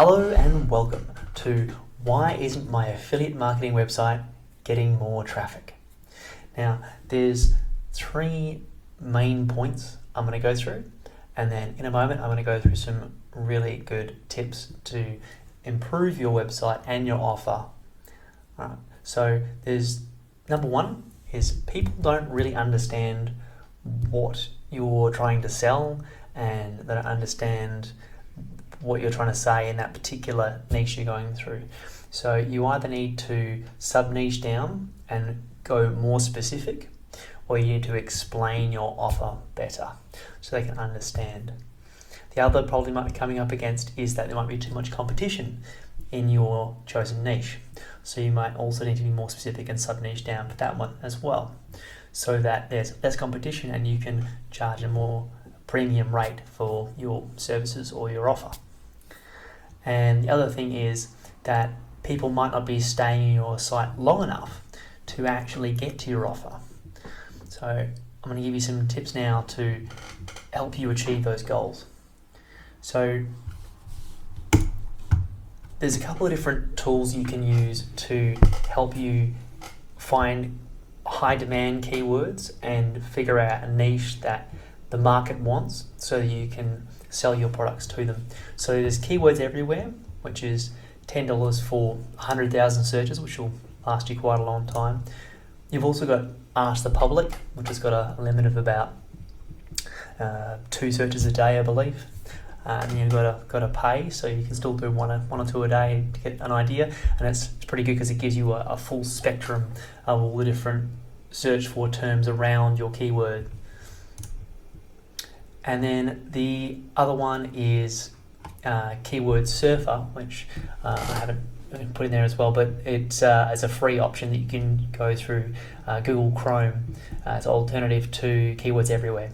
Hello and welcome to Why Isn't My Affiliate Marketing Website Getting More Traffic? Now, there's three main points I'm going to go through, and then in a moment I'm going to go through some really good tips to improve your website and your offer. Alright, so there's number one is people don't really understand what you're trying to sell, and they don't understand what you're trying to say in that particular niche you're going through. So you either need to sub-niche down and go more specific, or you need to explain your offer better so they can understand. The other problem you might be coming up against is that there might be too much competition in your chosen niche. So you might also need to be more specific and sub-niche down for that one as well, so that there's less competition and you can charge a more premium rate for your services or your offer. And the other thing is that people might not be staying on your site long enough to actually get to your offer. So I'm going to give you some tips now to help you achieve those goals. So there's a couple of different tools you can use to help you find high demand keywords and figure out a niche that the market wants so that you can sell your products to them. So there's Keywords Everywhere, which is $10 for 100,000 searches, which will last you quite a long time. You've also got AnswerThePublic, which has got a limit of about 2 searches a day, I believe. And then you've got to pay, so you can still do one or two a day to get an idea. And it's pretty good because it gives you a full spectrum of all the different search for terms around your keyword. And then the other one is Keyword Surfer, which I haven't put in there as well, but it's as a free option that you can go through Google Chrome as an alternative to Keywords Everywhere.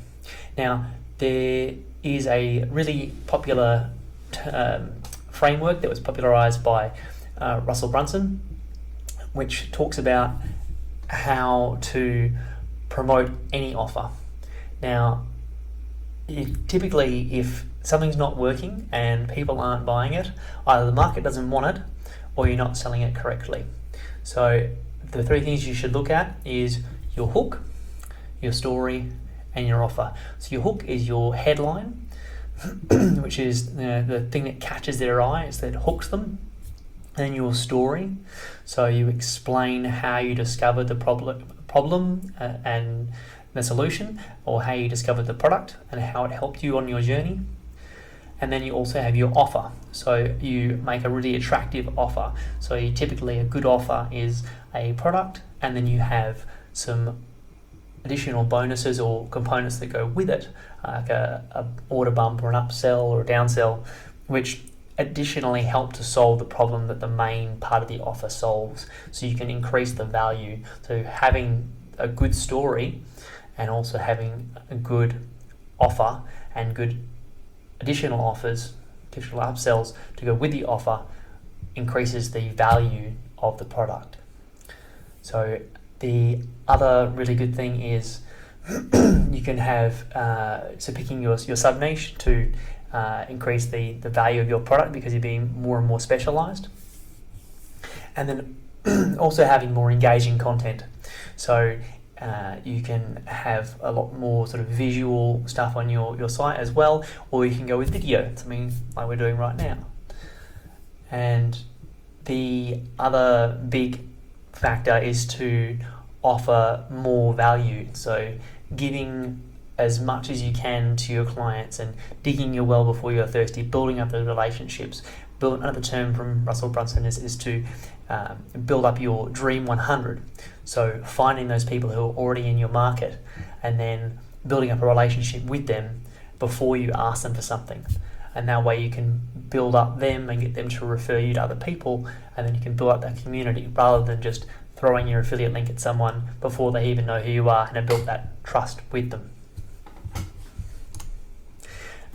Now, there is a really popular framework that was popularized by Russell Brunson, which talks about how to promote any offer. Now, typically, if something's not working and people aren't buying it, either the market doesn't want it or you're not selling it correctly. So the three things you should look at is your hook, your story, and your offer. So your hook is your headline, which is the thing that catches their eyes, that hooks them. And your story, so you explain how you discovered the problem and the solution, or how you discovered the product and how it helped you on your journey. And then you also have your offer, so you make a really attractive offer. So typically a good offer is a product, and then you have some additional bonuses or components that go with it, like a order bump or an upsell or a downsell, which additionally help to solve the problem that the main part of the offer solves. So you can increase the value. So having a good story and also having a good offer and good additional offers, additional upsells to go with the offer increases the value of the product. So the other really good thing is you can have, so picking your sub-niche to increase the value of your product because you're being more and more specialized. And then also having more engaging content. So you can have a lot more sort of visual stuff on your site as well, or you can go with video, something like we're doing right now. And the other big factor is to offer more value. So giving as much as you can to your clients and digging your well before you're thirsty, building up those relationships. Another term from Russell Brunson is to build up your dream 100. So finding those people who are already in your market and then building up a relationship with them before you ask them for something. And that way you can build up them and get them to refer you to other people, and then you can build up that community rather than just throwing your affiliate link at someone before they even know who you are and have built that trust with them.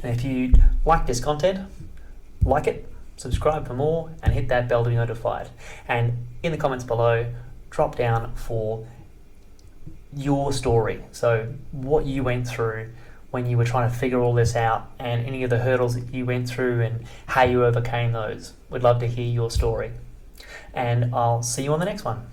And if you like this content, like it, subscribe for more, and hit that bell to be notified. And in the comments below, drop down for your story. So what you went through, when you were trying to figure all this out, and any of the hurdles that you went through and how you overcame those. We'd love to hear your story. And I'll see you on the next one.